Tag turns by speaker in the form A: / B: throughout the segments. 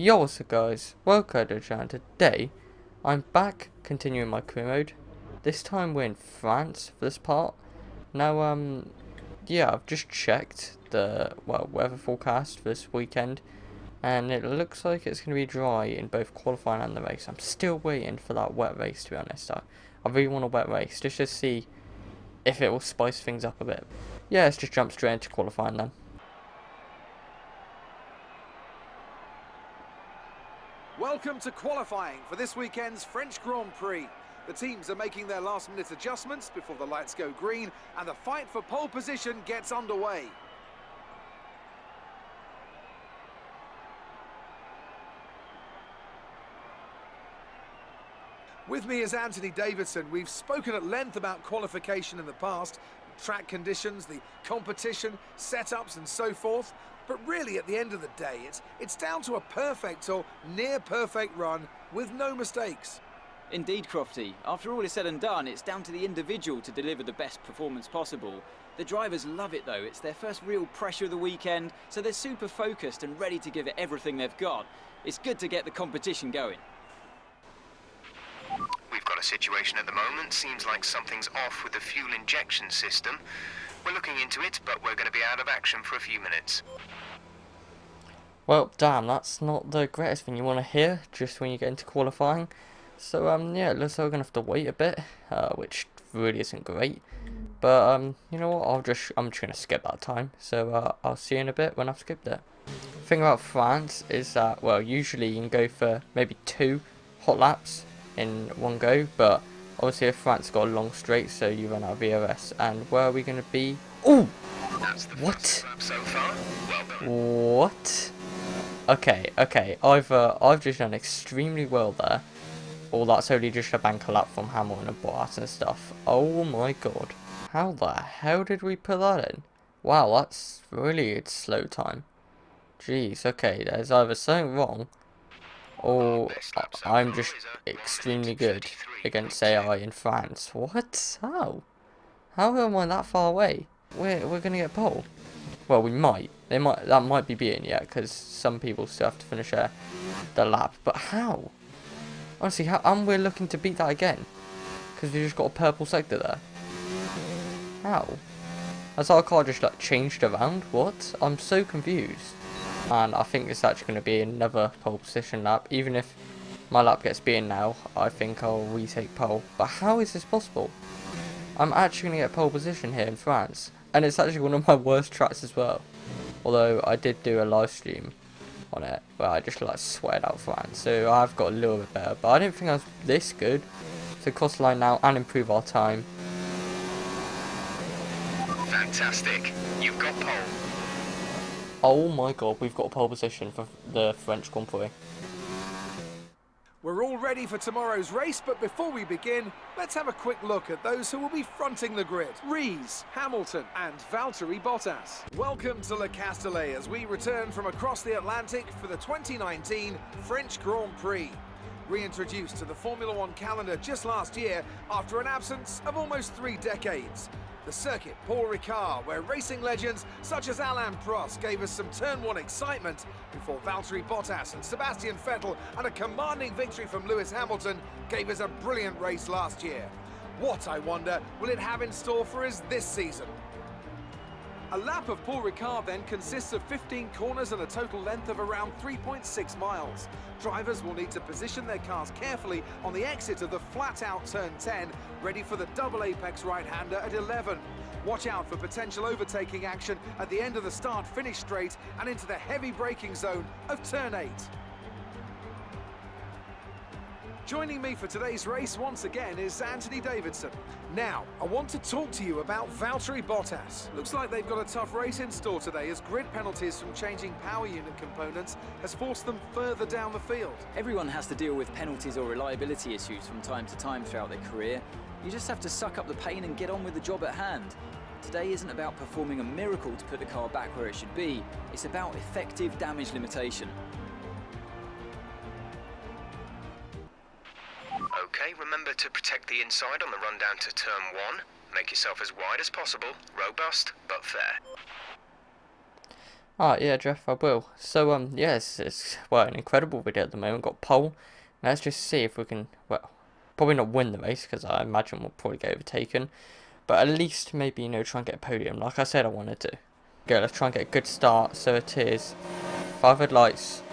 A: Yo, what's up guys, welcome to the channel. Today, I'm back continuing my career mode. This time we're in France for this part. Now, yeah, I've just checked the, weather forecast for this weekend. And it looks like it's going to be dry in both qualifying and the race. I'm still waiting for that wet race, to be honest. I really want a wet race, just to see if it will spice things up a bit. Yeah, let's just jump straight into qualifying then.
B: Welcome to qualifying for this weekend's French Grand Prix. The teams are making their last-minute adjustments before the lights go green and the fight for pole position gets underway. With me is Anthony Davidson. We've spoken at length about qualification in the past, track conditions, the competition, setups and so forth. But really, at the end of the day, it's down to a perfect or near-perfect run with no mistakes.
C: Indeed, Crofty. After all is said and done, it's down to the individual to deliver the best performance possible. The drivers love it, though. It's their first real pressure of the weekend, so they're super focused and ready to give it everything they've got. It's good to get the competition going.
D: We've got a situation at the moment. Seems like something's off with the fuel injection system. We're looking into it, but we're going to be out of action for a few minutes.
A: Well, damn, that's not the greatest thing you want to hear just when you get into qualifying. So, yeah, it looks like we're going to have to wait a bit, which really isn't great. But, you know what, I'm just going to skip that time. So, I'll see you in a bit when I've skipped it. The thing about France is that, well, usually you can go for maybe 2 hot laps in one go, but obviously if France got a long straight, so you run out of VRS. And where are we going to be? Oh! What?
D: So far. Well done.
A: What? Okay, I've just done extremely well there. Or that's only just a bank lap from Hamilton and Bottas and stuff. Oh my god. How the hell did we put that in? Wow, that's really a slow time. Jeez, okay, there's either something wrong, or I'm just extremely good against AI in France. What? How? How am I that far away? We're gonna get pole. Well, we might. That might be beaten yet, because some people still have to finish the lap. But how? Honestly, how? And we're looking to beat that again, because we just got a purple sector there. How? Has our car just like changed around? What? I'm so confused. And I think it's actually going to be another pole position lap. Even if my lap gets beaten now, I think I'll retake pole. But how is this possible? I'm actually going to get pole position here in France. And it's actually one of my worst tracks as well. Although I did do a live stream on it where I just like sweated out France. So I've got a little bit better. But I didn't think I was this good. So cross the line now and improve our time.
D: Fantastic. You've got pole.
A: Oh my god, we've got a pole position for the French Grand Prix.
B: We're all ready for tomorrow's race, but before we begin, let's have a quick look at those who will be fronting the grid. Ries, Hamilton and Valtteri Bottas. Welcome to Le Castellet as we return from across the Atlantic for the 2019 French Grand Prix. Reintroduced to the Formula One calendar just last year after an absence of almost 3 decades. The circuit, Paul Ricard, where racing legends such as Alain Prost gave us some Turn 1 excitement before Valtteri Bottas and Sebastian Vettel and a commanding victory from Lewis Hamilton gave us a brilliant race last year. What, I wonder, will it have in store for us this season? A lap of Paul Ricard then consists of 15 corners and a total length of around 3.6 miles. Drivers will need to position their cars carefully on the exit of the flat-out turn 10, ready for the double apex right-hander at 11. Watch out for potential overtaking action at the end of the start-finish straight and into the heavy braking zone of turn 8. Joining me for today's race once again is Anthony Davidson. Now, I want to talk to you about Valtteri Bottas. Looks like they've got a tough race in store today as grid penalties from changing power unit components has forced them further down the field.
C: Everyone has to deal with penalties or reliability issues from time to time throughout their career. You just have to suck up the pain and get on with the job at hand. Today isn't about performing a miracle to put the car back where it should be. It's about effective damage limitation.
D: Okay, remember to protect the inside on the run down to turn 1. Make yourself as wide as possible, robust but fair.
A: Alright, yeah, Jeff, I will. So, yeah, it's well, an incredible video at the moment. Got pole. Let's just see if we can, well, probably not win the race, because I imagine we'll probably get overtaken. But at least maybe, try and get a podium, like I said I wanted to. Okay, let's try and get a good start. So it is 5 red lights.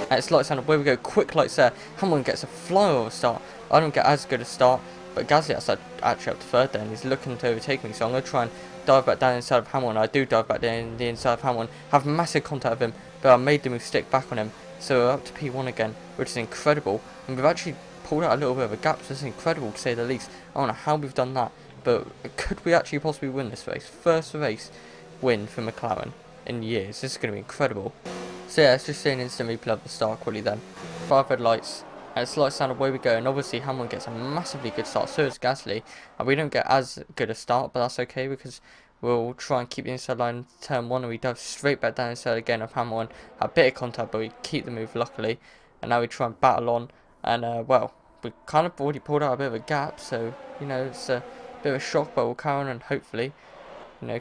A: And it's lights down, away we go, quick lights there. Hamilton gets a flyover start. I don't get as good a start, but Gasly actually up to third there, and he's looking to overtake me. So I'm going to try and dive back down inside of Hamilton. I do dive back down the inside of Hamilton, have massive contact with him, but I made the move stick back on him. So we're up to P1 again, which is incredible. And we've actually pulled out a little bit of a gap, so this is incredible to say the least. I don't know how we've done that, but could we actually possibly win this race? First race win for McLaren in years. This is going to be incredible. So yeah, let's just see an instant replay of the start quickly then. 5 red lights, and it's lights down, away we go, and obviously Hamilton gets a massively good start, so does Gasly, and we don't get as good a start, but that's okay, because we'll try and keep the inside line turn 1, and we dive straight back down inside again of Hamilton, a bit of contact, but we keep the move luckily, and now we try and battle on, and well, we kind of already pulled out a bit of a gap, so, it's a bit of a shock, but we'll carry on and hopefully,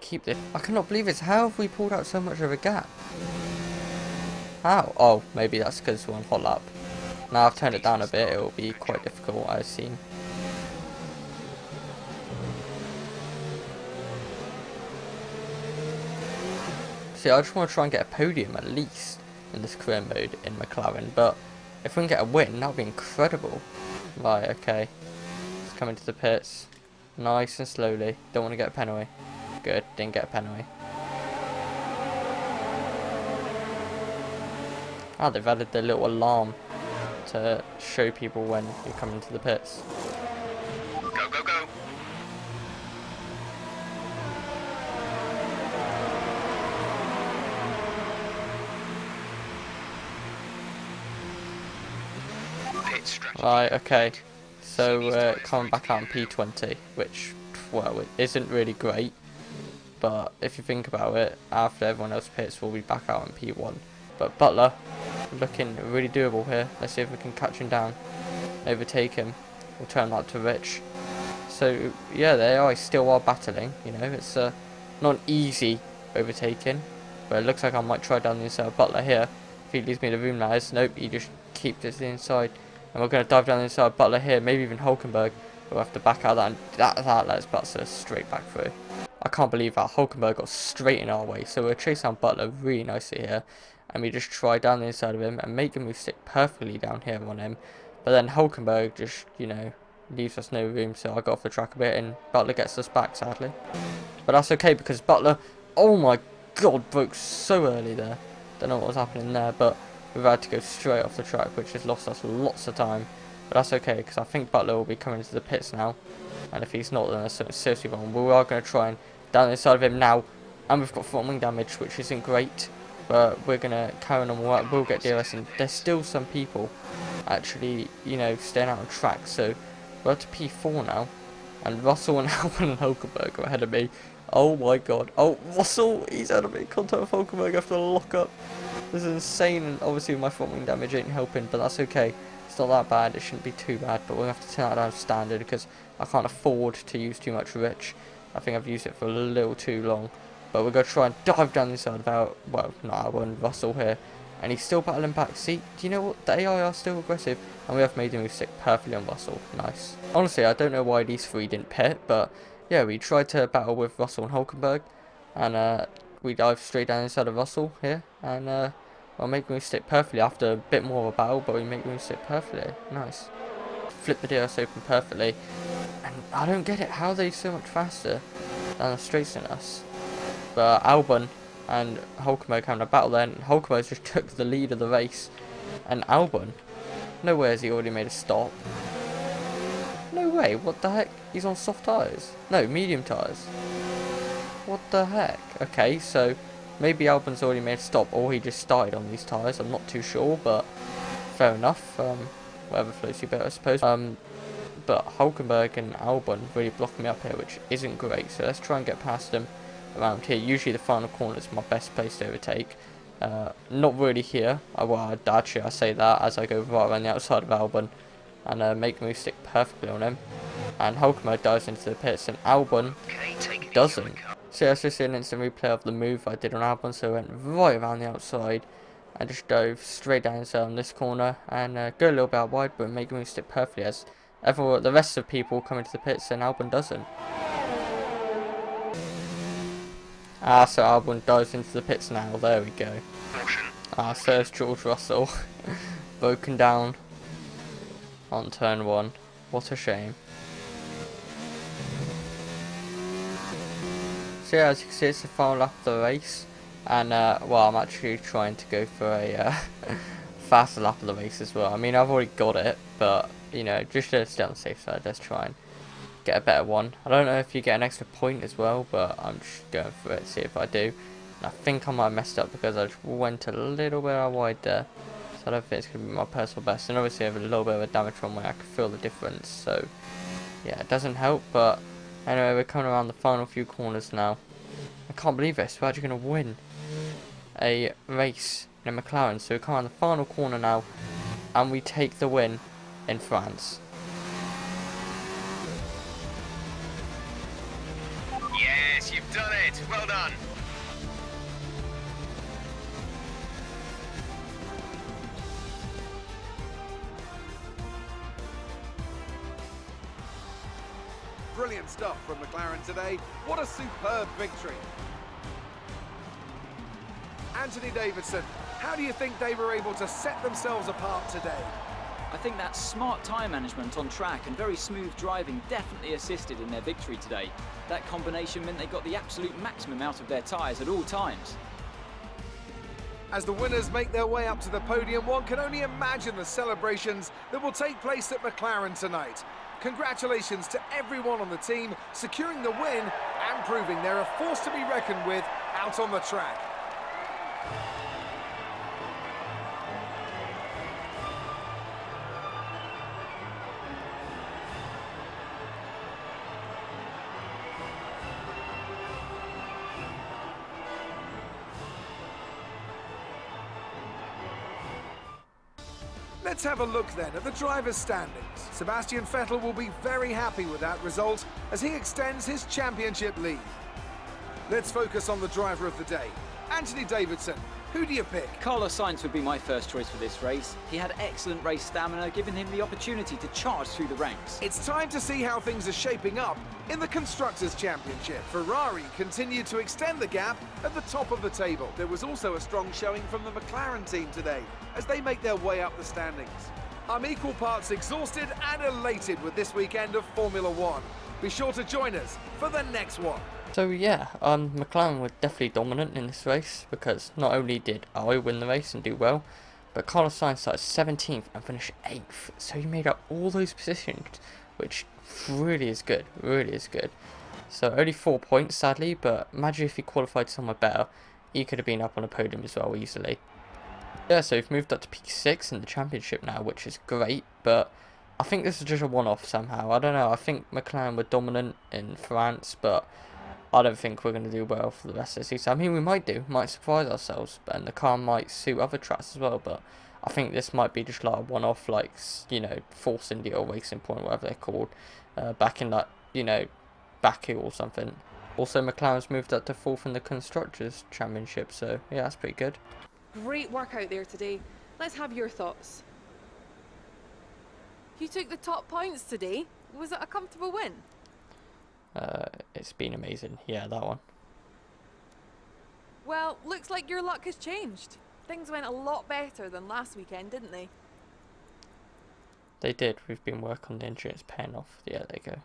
A: keep this. I cannot believe it, how have we pulled out so much of a gap? How? Oh, maybe that's because we're on hot lap. Now I've turned it down a bit, it will be quite difficult, I assume. See, I just want to try and get a podium at least in this career mode in McLaren, but if we can get a win, that would be incredible. Right, okay. Let's come into the pits. Nice and slowly. Don't want to get a penalty. Good, didn't get a penalty. Ah, they've added the little alarm to show people when you're coming to the pits.
D: Go, go, go. Pit strategy.
A: Right, okay. So coming back out in P20, which, well, it isn't really great. But if you think about it, after everyone else pits, we'll be back out in P1. But Butler, looking really doable here. Let's see if we can catch him down, overtake him. We'll turn that to Rich. So yeah, they still are battling. It's not an easy overtaking, but it looks like I might try down the inside of Butler here. If he leaves me the room, that is. Nope, he just keeps it to the inside, and we're going to dive down the inside of Butler here. Maybe even Hulkenberg. We'll have to back out that, and that lets Butler straight back through. I can't believe that Hulkenberg got straight in our way. So we'll chase down Butler really nicely here. And we just try down the inside of him and make him move stick perfectly down here on him. But then Hulkenberg just, leaves us no room. So I got off the track a bit and Butler gets us back, sadly. But that's okay because Butler, oh my god, broke so early there. Don't know what was happening there, but we've had to go straight off the track, which has lost us lots of time. But that's okay because I think Butler will be coming into the pits now. And if he's not, then there's something seriously wrong. We are going to try and down the inside of him now. And we've got front wing damage, which isn't great. But we're going to carry on, we'll get DRS. And there's still some people actually, staying out on track. So we're up to P4 now. And Russell and Albon and Hulkenberg are ahead of me. Oh my god. Oh, Russell, he's ahead of me. Contact with Hulkenberg after the lock-up. This is insane. And obviously my front wing damage ain't helping, but that's okay. It's not that bad, it shouldn't be too bad, but we'll have to turn that down to standard because I can't afford to use too much Rich. I think I've used it for a little too long. But we're going to try and dive down the inside of our, well, not Albon, Russell here. And he's still battling back. See, do you know what? The AI are still aggressive. And we have made him move stick perfectly on Russell. Nice. Honestly, I don't know why these three didn't pit, but yeah, we tried to battle with Russell and Hulkenberg. And we dive straight down inside of Russell here. And I'll make him stick perfectly after a bit more of a battle, but we make him stick perfectly. Nice. Flip the DRS open perfectly. And I don't get it. How are they so much faster down the straights than us? But Albon and Hulkenberg having a battle then. Hulkenberg just took the lead of the race. And Albon, no way has he already made a stop. No way. What the heck? He's on soft tyres. No, medium tyres. What the heck? Okay, so maybe Albon's already made a stop, or he just started on these tyres. I'm not too sure, but fair enough. Whatever floats you better, I suppose. But Hulkenberg and Albon really block me up here, which isn't great. So let's try and get past them around here. Usually the final corner is my best place to overtake. Not really here. Well, actually I say that as I go right around the outside of Albon and make the move stick perfectly on him. And Hulkenberg dives into the pits, and Albon doesn't. So yeah, it's just an instant replay of the move I did on Albon, so I went right around the outside and just dove straight down inside on this corner and go a little bit out wide, but making me stick perfectly as the rest of people come into the pits and Albon doesn't. So Albon dives into the pits now, there we go. So there's George Russell, broken down on turn 1, what a shame. So yeah, as you can see, it's the final lap of the race, and well, I'm actually trying to go for a faster lap of the race as well. I mean, I've already got it, but you know, just to stay on the safe side, let's try and get a better one. I don't know if you get an extra point as well, but I'm just going for it, see if I do. And I think I might have messed up because I just went a little bit out wide there, so I don't think it's going to be my personal best. And obviously I have a little bit of a damage from where I can feel the difference, so yeah, it doesn't help. But anyway, we're coming around the final few corners now. I can't believe it, we're actually going to win a race in a McLaren. So we come around the final corner now, and we take the win in France.
D: Yes, you've done it. Well done.
B: Brilliant stuff from McLaren today. What a superb victory. Anthony Davidson, how do you think they were able to set themselves apart today?
C: I think that smart tyre management on track and very smooth driving definitely assisted in their victory today. That combination meant they got the absolute maximum out of their tyres at all times.
B: As the winners make their way up to the podium, one can only imagine the celebrations that will take place at McLaren tonight. Congratulations to everyone on the team, securing the win and proving they're a force to be reckoned with out on the track. Let's have a look then at the drivers' standings. Sebastian Vettel will be very happy with that result as he extends his championship lead. Let's focus on the driver of the day, Anthony Davidson. Who do you pick?
C: Carlos Sainz would be my first choice for this race. He had excellent race stamina, giving him the opportunity to charge through the ranks.
B: It's time to see how things are shaping up in the Constructors' Championship. Ferrari continued to extend the gap at the top of the table. There was also a strong showing from the McLaren team today as they make their way up the standings. I'm equal parts exhausted and elated with this weekend of Formula One. Be sure to join us for the next one.
A: So yeah, McLaren were definitely dominant in this race because not only did I win the race and do well, but Carlos Sainz started 17th and finished 8th. So he made up all those positions, which really is good, really is good. So only 4 points sadly, but imagine if he qualified somewhere better, he could have been up on a podium as well easily. Yeah, so we've moved up to P6 in the championship now, which is great, but I think this is just a one-off somehow. I don't know, I think McLaren were dominant in France, but I don't think we're going to do well for the rest of the season. I mean, we might surprise ourselves, and the car might suit other tracks as well, but I think this might be just like a one-off, like, you know, Force India or Racing Point, whatever they're called, back in, like, you know, Baku or something. Also, McLaren's moved up to 4th in the Constructors' Championship, so yeah, that's pretty good.
E: Great work out there today. Let's have your thoughts. You took the top points today. Was it a comfortable win?
A: It's been amazing. Yeah, that one.
E: Well, looks like your luck has changed. Things went a lot better than last weekend, didn't they?
A: They did. We've been working on the engine. It's paying off. Yeah, there you go.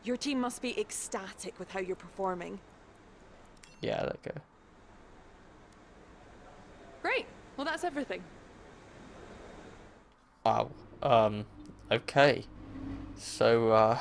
E: Your team must be ecstatic with how you're performing.
A: Yeah, there you go.
E: Great. Well, that's everything.
A: Wow. Okay. So,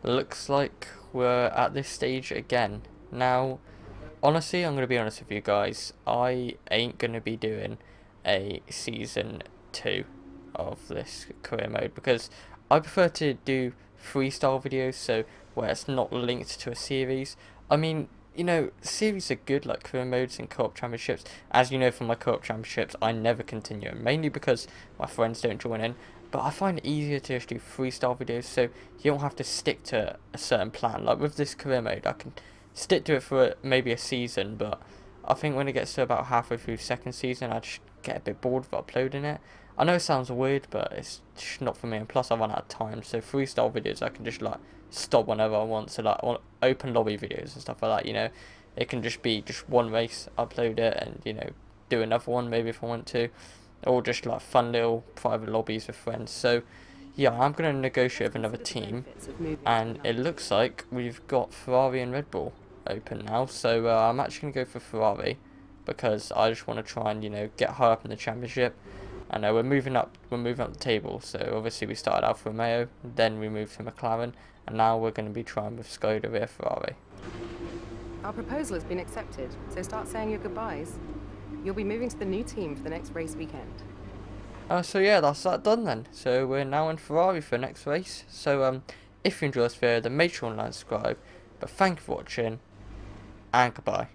A: looks like we're at this stage again. Now, honestly, I'm going to be honest with you guys. I ain't going to be doing a Season 2 of this career mode because I prefer to do freestyle videos, so where it's not linked to a series. I mean, you know, series are good, like career modes and co-op championships. As you know from my co-op championships, I never continue, mainly because my friends don't join in. but I find it easier to just do freestyle videos, so you don't have to stick to a certain plan. Like with this career mode, I can stick to it for maybe a season, but I think when it gets to about halfway through second season, I just get a bit bored of uploading it. I know it sounds weird, but it's just not for me, and plus I run out of time, so freestyle videos I can just like stop whenever I want, so like on open lobby videos and stuff like that, you know, it can just be just one race, upload it, and you know, do another one maybe if I want to, or just like fun little private lobbies with friends. So yeah, I'm going to negotiate with another team, and it looks like we've got Ferrari and Red Bull open now, so I'm actually going to go for Ferrari, because I just want to try and, you know, get high up in the championship. I know we're moving up the table, so obviously we started Alfa Romeo, then we moved to McLaren, and now we're going to be trying with Skoda via Ferrari.
F: Our proposal has been accepted, so start saying your goodbyes. You'll be moving to the new team for the next race weekend.
A: So yeah, that's that done then. So we're now in Ferrari for the next race. So if you enjoyed this video, then make sure to like and subscribe. But thank you for watching, and goodbye.